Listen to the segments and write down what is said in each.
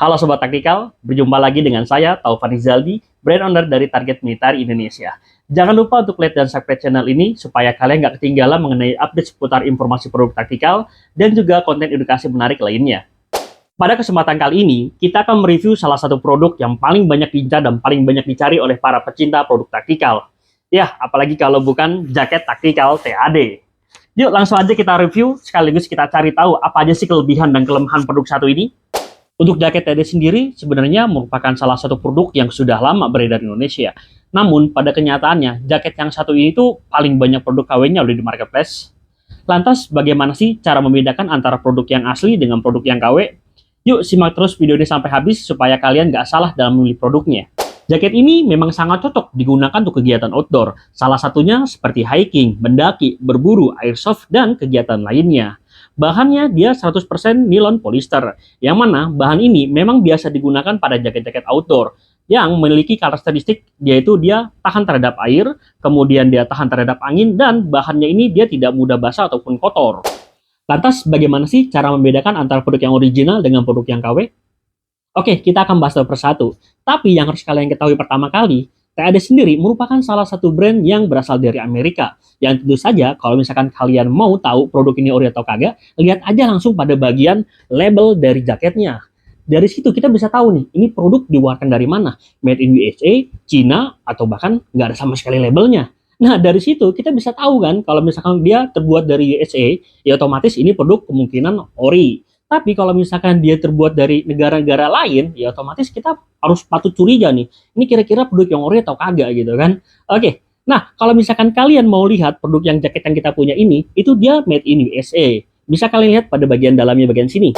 Halo Sobat Taktikal, berjumpa lagi dengan saya, Taufan Rizaldi, brand owner dari Target Military Indonesia. Jangan lupa untuk like dan subscribe channel ini supaya kalian nggak ketinggalan mengenai update seputar informasi produk taktikal dan juga konten edukasi menarik lainnya. Pada kesempatan kali ini, kita akan mereview salah satu produk yang paling banyak diincar dan paling banyak dicari oleh para pecinta produk taktikal. Ya, apalagi kalau bukan jaket taktikal TAD. Yuk langsung aja kita review, sekaligus kita cari tahu apa aja sih kelebihan dan kelemahan produk satu ini. Untuk jaket TD sendiri sebenarnya merupakan salah satu produk yang sudah lama beredar di Indonesia. Namun pada kenyataannya jaket yang satu ini tuh paling banyak produk KW-nya udah di marketplace. Lantas bagaimana sih cara membedakan antara produk yang asli dengan produk yang KW? Yuk simak terus video ini sampai habis supaya kalian nggak salah dalam memilih produknya. Jaket ini memang sangat cocok digunakan untuk kegiatan outdoor. Salah satunya seperti hiking, mendaki, berburu, airsoft, dan kegiatan lainnya. Bahannya dia 100% nilon polyester, yang mana bahan ini memang biasa digunakan pada jaket-jaket outdoor yang memiliki karakteristik yaitu dia tahan terhadap air, kemudian dia tahan terhadap angin, dan bahannya ini dia tidak mudah basah ataupun kotor. Lantas bagaimana sih cara membedakan antara produk yang original dengan produk yang KW? Oke, kita akan bahas satu persatu. Tapi yang harus kalian ketahui pertama kali, TAD sendiri merupakan salah satu brand yang berasal dari Amerika. Yang tentu saja, kalau misalkan kalian mau tahu produk ini ori atau kagak, lihat aja langsung pada bagian label dari jaketnya. Dari situ kita bisa tahu nih, ini produk dikeluarkan dari mana. Made in USA, China, atau bahkan nggak ada sama sekali labelnya. Nah, dari situ kita bisa tahu kan, kalau misalkan dia terbuat dari USA, ya otomatis ini produk kemungkinan ori. Tapi kalau misalkan dia terbuat dari negara-negara lain, ya otomatis kita harus patut curiga nih. Ini kira-kira produk yang ori atau kagak gitu kan. Oke, nah kalau misalkan kalian mau lihat produk yang jaket yang kita punya ini, itu dia made in USA. Bisa kalian lihat pada bagian dalamnya bagian sini.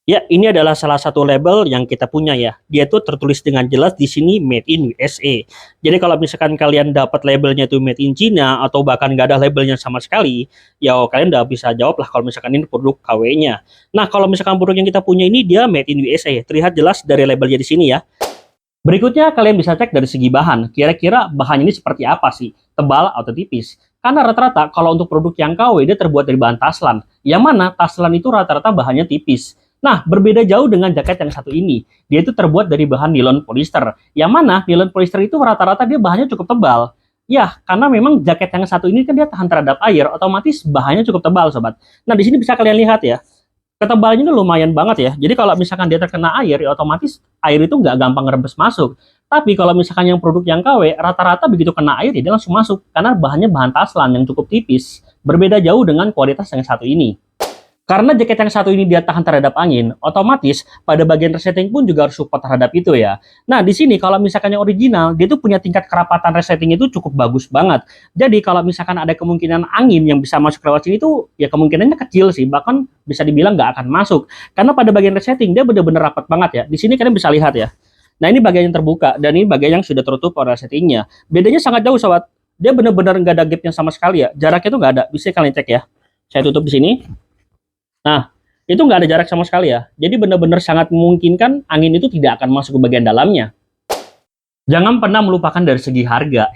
Ya, ini adalah salah satu label yang kita punya ya. Dia tuh tertulis dengan jelas di sini Made in USA. Jadi kalau misalkan kalian dapat labelnya itu Made in China atau bahkan nggak ada labelnya sama sekali, ya kalian udah bisa jawab lah kalau misalkan ini produk KW-nya. Nah, kalau misalkan produk yang kita punya ini dia Made in USA, terlihat jelas dari labelnya di sini ya. Berikutnya kalian bisa cek dari segi bahan. Kira-kira bahan ini seperti apa sih? Tebal atau tipis? Karena rata-rata kalau untuk produk yang KW dia terbuat dari bahan taslan. Yang mana taslan itu rata-rata bahannya tipis. Nah, berbeda jauh dengan jaket yang satu ini. Dia itu terbuat dari bahan nilon polyester. Yang mana nilon polyester itu rata-rata dia bahannya cukup tebal. Ya, karena memang jaket yang satu ini kan dia tahan terhadap air, otomatis bahannya cukup tebal, sobat. Nah, di sini bisa kalian lihat ya. Ketebalannya lumayan banget ya. Jadi kalau misalkan dia terkena air, ya otomatis air itu nggak gampang ngerembes masuk. Tapi kalau misalkan yang produk yang KW, rata-rata begitu kena air, ya dia langsung masuk. Karena bahannya bahan taslan yang cukup tipis. Berbeda jauh dengan kualitas yang satu ini. Karena jaket yang satu ini dia tahan terhadap angin, otomatis pada bagian resetting pun juga harus support terhadap itu ya. Nah, di sini kalau misalkan yang original, dia tuh punya tingkat kerapatan resetting itu cukup bagus banget. Jadi kalau misalkan ada kemungkinan angin yang bisa masuk lewat sini tuh, ya kemungkinannya kecil sih, bahkan bisa dibilang nggak akan masuk. Karena pada bagian resetting dia benar-benar rapat banget ya. Di sini kalian bisa lihat ya. Nah, ini bagian yang terbuka, dan ini bagian yang sudah tertutup oleh resettingnya. Bedanya sangat jauh, sobat. Dia benar-benar nggak ada gapnya sama sekali ya. Jaraknya tuh nggak ada. Bisa kalian cek ya. Saya tutup di sini. Nah, itu nggak ada jarak sama sekali ya. Jadi benar-benar sangat memungkinkan angin itu tidak akan masuk ke bagian dalamnya. Jangan pernah melupakan dari segi harga.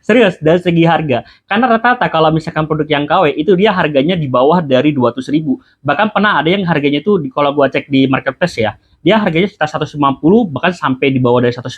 Serius, dari segi harga. Karena rata-rata kalau misalkan produk yang KW, itu dia harganya di bawah dari 200.000. Bahkan pernah ada yang harganya itu, kalau gua cek di marketplace ya, dia harganya sekitar 150, bahkan sampai di bawah dari 150.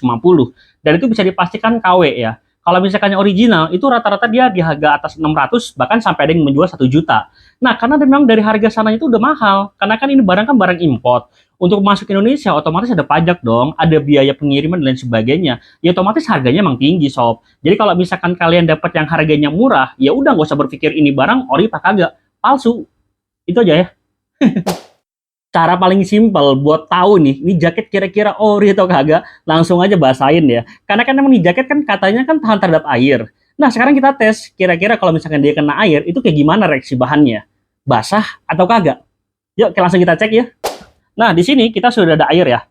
Dan itu bisa dipastikan KW ya. Kalau misalkan yang original, itu rata-rata dia di harga atas 600, bahkan sampai ada yang menjual 1 juta. Nah, karena memang dari harga sananya itu udah mahal. Karena kan ini barang kan barang import. Untuk masuk ke Indonesia, otomatis ada pajak dong, ada biaya pengiriman dan lain sebagainya. Ya otomatis harganya emang tinggi, sob. Jadi kalau misalkan kalian dapat yang harganya murah, ya udah nggak usah berpikir ini barang ori apa kagak. Palsu. Itu aja ya. Cara paling simpel buat tahu nih, ini jaket kira-kira ori atau kagak, langsung aja basahin ya. Karena kan emang nih jaket kan katanya kan tahan terhadap air. Nah, sekarang kita tes, kira-kira kalau misalkan dia kena air, itu kayak gimana reaksi bahannya? Basah atau kagak? Yuk, langsung kita cek ya. Nah, di sini kita sudah ada air ya.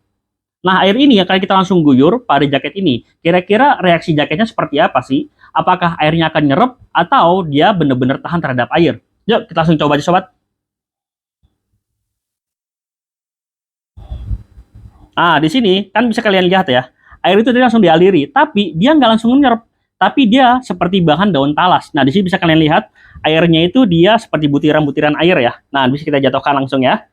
Nah, air ini ya, kalau kita langsung guyur pada jaket ini, kira-kira reaksi jaketnya seperti apa sih? Apakah airnya akan nyerap atau dia benar-benar tahan terhadap air? Yuk, kita langsung coba aja, sobat. Ah, di sini kan bisa kalian lihat ya, air itu dia langsung dialiri, tapi dia nggak langsung menyerap, tapi dia seperti bahan daun talas. Nah, di sini bisa kalian lihat, airnya itu dia seperti butiran-butiran air ya. Nah, bisa kita jatuhkan langsung ya.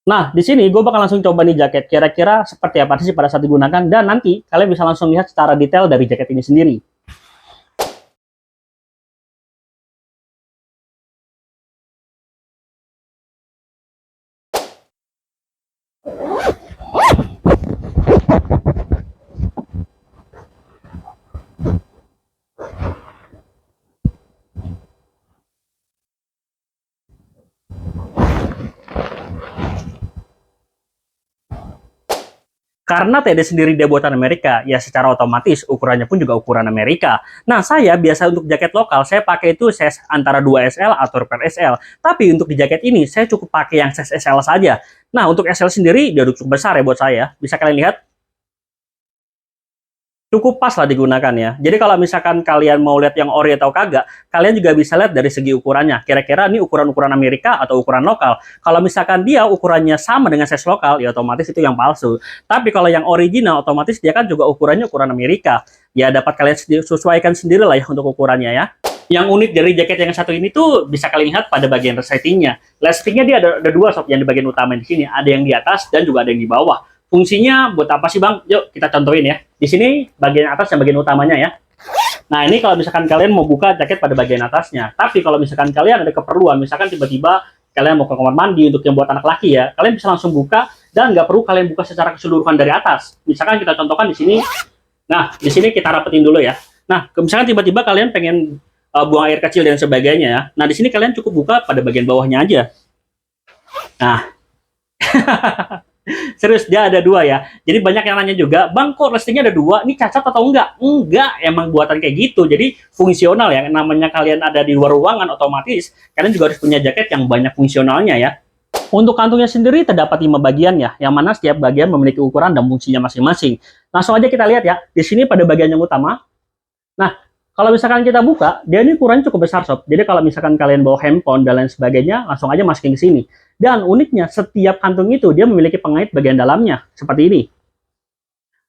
Nah, di sini gue bakal langsung coba nih jaket. Kira-kira seperti apa sih pada saat digunakan. Dan nanti kalian bisa langsung lihat secara detail dari jaket ini sendiri. Karena TD sendiri dia buatan Amerika, ya secara otomatis ukurannya pun juga ukuran Amerika. Nah, saya biasa untuk jaket lokal, saya pakai itu size antara 2XL atau per SL. Tapi untuk di jaket ini, saya cukup pakai yang size SL saja. Nah, untuk SL sendiri, dia udah cukup besar ya buat saya. Bisa kalian lihat, cukup pas lah digunakan ya. Jadi kalau misalkan kalian mau lihat yang ori atau kagak, kalian juga bisa lihat dari segi ukurannya. Kira-kira ini ukuran-ukuran Amerika atau ukuran lokal. Kalau misalkan dia ukurannya sama dengan size lokal, ya otomatis itu yang palsu. Tapi kalau yang original, otomatis dia kan juga ukurannya ukuran Amerika. Ya dapat kalian sesuaikan sendiri lah ya untuk ukurannya ya. Yang unik dari jaket yang satu ini tuh bisa kalian lihat pada bagian resletingnya. Resletingnya dia ada dua sob, yang di bagian utama di sini. Ada yang di atas dan juga ada yang di bawah. Fungsinya buat apa sih bang? Yuk kita contohin ya. Di sini bagian atas yang bagian utamanya ya. Nah ini kalau misalkan kalian mau buka jaket pada bagian atasnya. Tapi kalau misalkan kalian ada keperluan, misalkan tiba-tiba kalian mau ke kamar mandi untuk yang buat anak laki ya, kalian bisa langsung buka dan nggak perlu kalian buka secara keseluruhan dari atas. Misalkan kita contohkan di sini. Nah di sini kita rapetin dulu ya. Nah misalkan tiba-tiba kalian pengen buang air kecil dan sebagainya ya. Nah di sini kalian cukup buka pada bagian bawahnya aja. Nah serius, dia ada dua ya. Jadi banyak yang nanya juga, bang kok restingnya ada dua, ini cacat atau enggak? Enggak, emang buatan kayak gitu. Jadi fungsional ya, namanya kalian ada di luar ruangan, otomatis kalian juga harus punya jaket yang banyak fungsionalnya ya. Untuk kantungnya sendiri terdapat 5 bagian ya, yang mana setiap bagian memiliki ukuran dan fungsinya masing-masing. Langsung aja kita lihat ya, di sini pada bagian yang utama. Nah, kalau misalkan kita buka, dia ini ukurannya cukup besar sob. Jadi kalau misalkan kalian bawa handphone dan lain sebagainya, langsung aja masukin ke sini. Dan uniknya, setiap kantung itu dia memiliki pengait bagian dalamnya, seperti ini.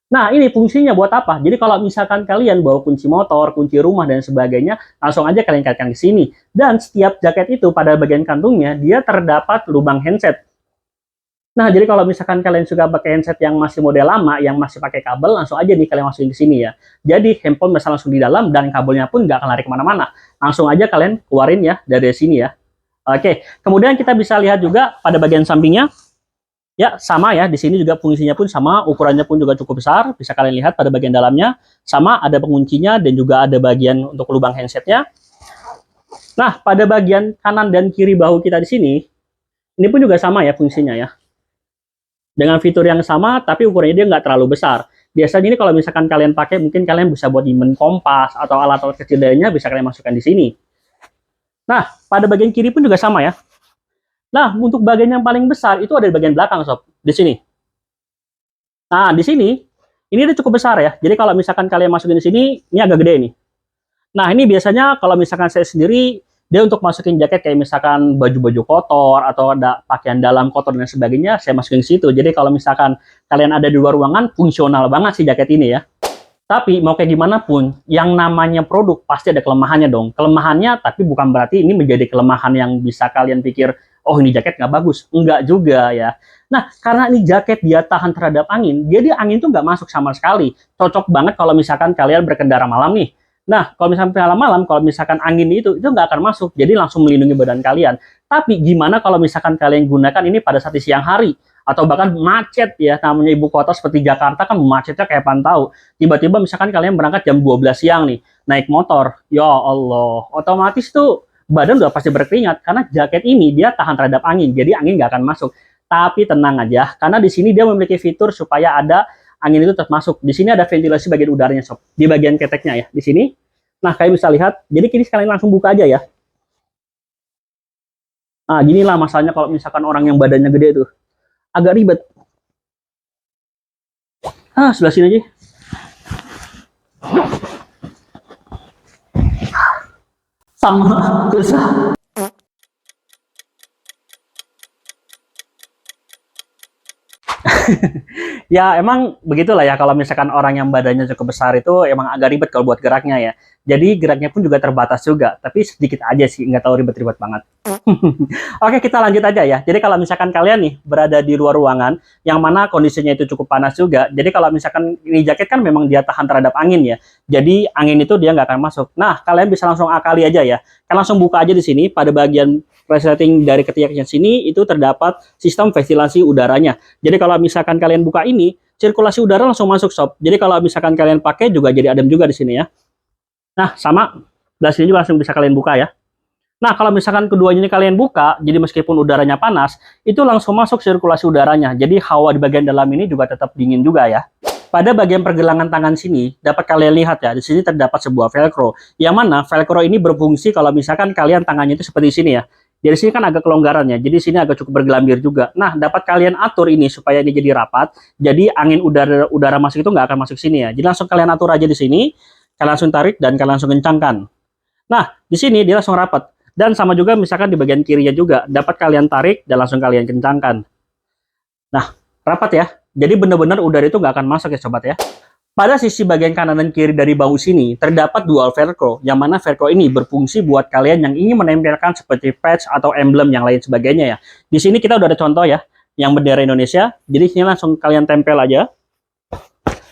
Nah, ini fungsinya buat apa? Jadi kalau misalkan kalian bawa kunci motor, kunci rumah, dan sebagainya, langsung aja kalian kaitkan ke sini. Dan setiap jaket itu pada bagian kantungnya, dia terdapat lubang handset. Nah, jadi kalau misalkan kalian suka pakai handset yang masih model lama, yang masih pakai kabel, langsung aja nih kalian masukin ke sini ya. Jadi handphone bisa langsung di dalam dan kabelnya pun nggak akan lari kemana-mana. Langsung aja kalian keluarin ya dari sini ya. Oke, kemudian kita bisa lihat juga pada bagian sampingnya, ya sama ya. Di sini juga fungsinya pun sama, ukurannya pun juga cukup besar. Bisa kalian lihat pada bagian dalamnya, sama ada penguncinya dan juga ada bagian untuk lubang handsetnya. Nah, pada bagian kanan dan kiri bahu kita di sini, ini pun juga sama ya fungsinya ya. Dengan fitur yang sama, tapi ukurannya dia nggak terlalu besar. Biasanya ini kalau misalkan kalian pakai, mungkin kalian bisa buat nyimpen kompas atau alat-alat kecil lainnya, bisa kalian masukkan di sini. Nah, pada bagian kiri pun juga sama ya. Nah, untuk bagian yang paling besar itu ada di bagian belakang, sob. Di sini. Nah, di sini, ini udah cukup besar ya. Jadi kalau misalkan kalian masukin di sini, ini agak gede nih. Nah, ini biasanya kalau misalkan saya sendiri, dia untuk masukin jaket kayak misalkan baju-baju kotor atau ada pakaian dalam kotor dan sebagainya, saya masukin ke situ. Jadi kalau misalkan kalian ada di luar ruangan, fungsional banget sih jaket ini ya. Tapi mau kayak gimana pun, yang namanya produk pasti ada kelemahannya dong. Kelemahannya tapi bukan berarti ini menjadi kelemahan yang bisa kalian pikir, oh ini jaket nggak bagus. Enggak juga ya. Nah, karena ini jaket dia tahan terhadap angin, jadi angin tuh nggak masuk sama sekali. Cocok banget kalau misalkan kalian berkendara malam nih. Nah, kalau misalkan malam-malam, kalau misalkan angin itu nggak akan masuk, jadi langsung melindungi badan kalian. Tapi gimana kalau misalkan kalian gunakan ini pada saat di siang hari? Atau bahkan macet ya, namanya ibu kota seperti Jakarta kan macetnya kayak pantau. Tiba-tiba misalkan kalian berangkat jam 12 siang nih, naik motor, ya Allah, otomatis tuh badan udah pasti berkeringat, karena jaket ini dia tahan terhadap angin, jadi angin nggak akan masuk. Tapi tenang aja, karena di sini dia memiliki fitur supaya ada angin itu tetap masuk. Di sini ada ventilasi bagian udaranya sob, di bagian keteknya ya, di sini. Nah, kalian bisa lihat, jadi kini sekalian langsung buka aja ya. Nah, ginilah masalahnya kalau misalkan orang yang badannya gede tuh. Agak ribet. Sebelah sini aja. Sama, susah. Ya emang begitulah ya, kalau misalkan orang yang badannya cukup besar itu emang agak ribet kalau buat geraknya ya. Jadi geraknya pun juga terbatas juga, tapi sedikit aja sih, nggak tahu ribet-ribet banget. Oke, kita lanjut aja ya. Jadi kalau misalkan kalian nih berada di luar ruangan, yang mana kondisinya itu cukup panas juga, jadi kalau misalkan ini jaket kan memang dia tahan terhadap angin ya, jadi angin itu dia nggak akan masuk. Nah, kalian bisa langsung akali aja ya. Kalian langsung buka aja di sini, pada bagian resleting dari ketiknya sini, itu terdapat sistem ventilasi udaranya. Jadi kalau misalkan kalian buka ini, sirkulasi udara langsung masuk sob. Jadi kalau misalkan kalian pakai juga jadi adem juga di sini ya. Nah, sama, dari sini juga langsung bisa kalian buka ya. Nah, kalau misalkan keduanya ini kalian buka, jadi meskipun udaranya panas, itu langsung masuk sirkulasi udaranya. Jadi hawa di bagian dalam ini juga tetap dingin juga ya. Pada bagian pergelangan tangan sini, dapat kalian lihat ya, di sini terdapat sebuah velcro. Yang mana velcro ini berfungsi kalau misalkan kalian tangannya itu seperti sini ya. Dari sini kan agak kelonggaran ya, jadi sini agak cukup bergelambir juga. Nah, dapat kalian atur ini supaya ini jadi rapat, jadi angin udara masuk itu nggak akan masuk sini ya. Jadi langsung kalian atur aja di sini, kalian langsung tarik dan kalian langsung kencangkan. Nah, di sini dia langsung rapat. Dan sama juga misalkan di bagian kirinya juga, dapat kalian tarik dan langsung kalian kencangkan. Nah, rapat ya. Jadi benar-benar udara itu nggak akan masuk ya sobat ya. Pada sisi bagian kanan dan kiri dari bahu sini, terdapat dual velcro, yang mana velcro ini berfungsi buat kalian yang ingin menempelkan seperti patch atau emblem yang lain sebagainya ya. Di sini kita udah ada contoh ya, yang bendera Indonesia, jadi sini langsung kalian tempel aja.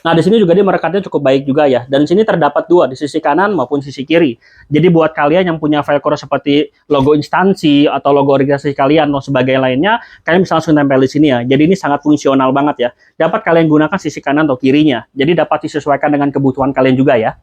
Nah, di sini juga dia merekatnya cukup baik juga ya. Dan di sini terdapat dua, di sisi kanan maupun sisi kiri. Jadi buat kalian yang punya velcro seperti logo instansi atau logo organisasi kalian atau sebagainya lainnya, kalian bisa langsung tempel di sini ya. Jadi ini sangat fungsional banget ya. Dapat kalian gunakan sisi kanan atau kirinya. Jadi dapat disesuaikan dengan kebutuhan kalian juga ya.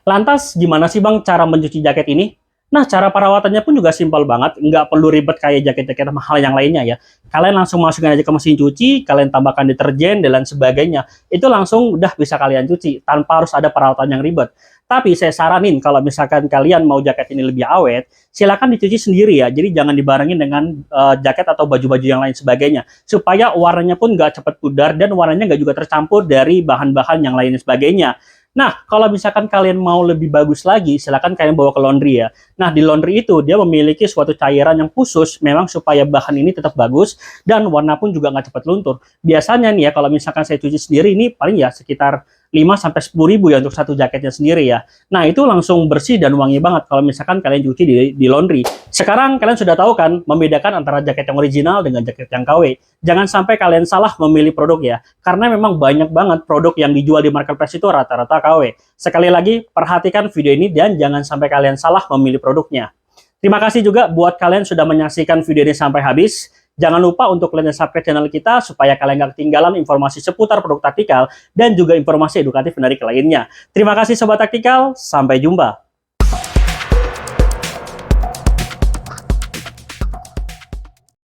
Lantas, gimana sih Bang cara mencuci jaket ini? Nah, cara perawatannya pun juga simpel banget, nggak perlu ribet kayak jaket-jaket mahal yang lainnya ya. Kalian langsung masukin aja ke mesin cuci, kalian tambahkan deterjen, dan lain sebagainya. Itu langsung udah bisa kalian cuci, tanpa harus ada perawatan yang ribet. Tapi saya saranin kalau misalkan kalian mau jaket ini lebih awet, silakan dicuci sendiri ya. Jadi jangan dibarengin dengan jaket atau baju-baju yang lain sebagainya. Supaya warnanya pun nggak cepat pudar, dan warnanya nggak juga tercampur dari bahan-bahan yang lain sebagainya. Nah, kalau misalkan kalian mau lebih bagus lagi, silakan kalian bawa ke laundry ya. Nah, di laundry itu dia memiliki suatu cairan yang khusus memang supaya bahan ini tetap bagus dan warna pun juga nggak cepat luntur. Biasanya nih ya, kalau misalkan saya cuci sendiri ini paling ya sekitar 5-10 ribu ya untuk satu jaketnya sendiri ya. Nah, itu langsung bersih dan wangi banget kalau misalkan kalian cuci di laundry. Sekarang kalian sudah tahu kan membedakan antara jaket yang original dengan jaket yang KW. Jangan sampai kalian salah memilih produk ya. Karena memang banyak banget produk yang dijual di marketplace itu rata-rata KW. Sekali lagi, perhatikan video ini dan jangan sampai kalian salah memilih produknya. Terima kasih juga buat kalian sudah menyaksikan video ini sampai habis. Jangan lupa untuk kalian subscribe channel kita supaya kalian gak ketinggalan informasi seputar produk taktikal dan juga informasi edukatif menarik lainnya. Terima kasih Sobat Taktikal, sampai jumpa.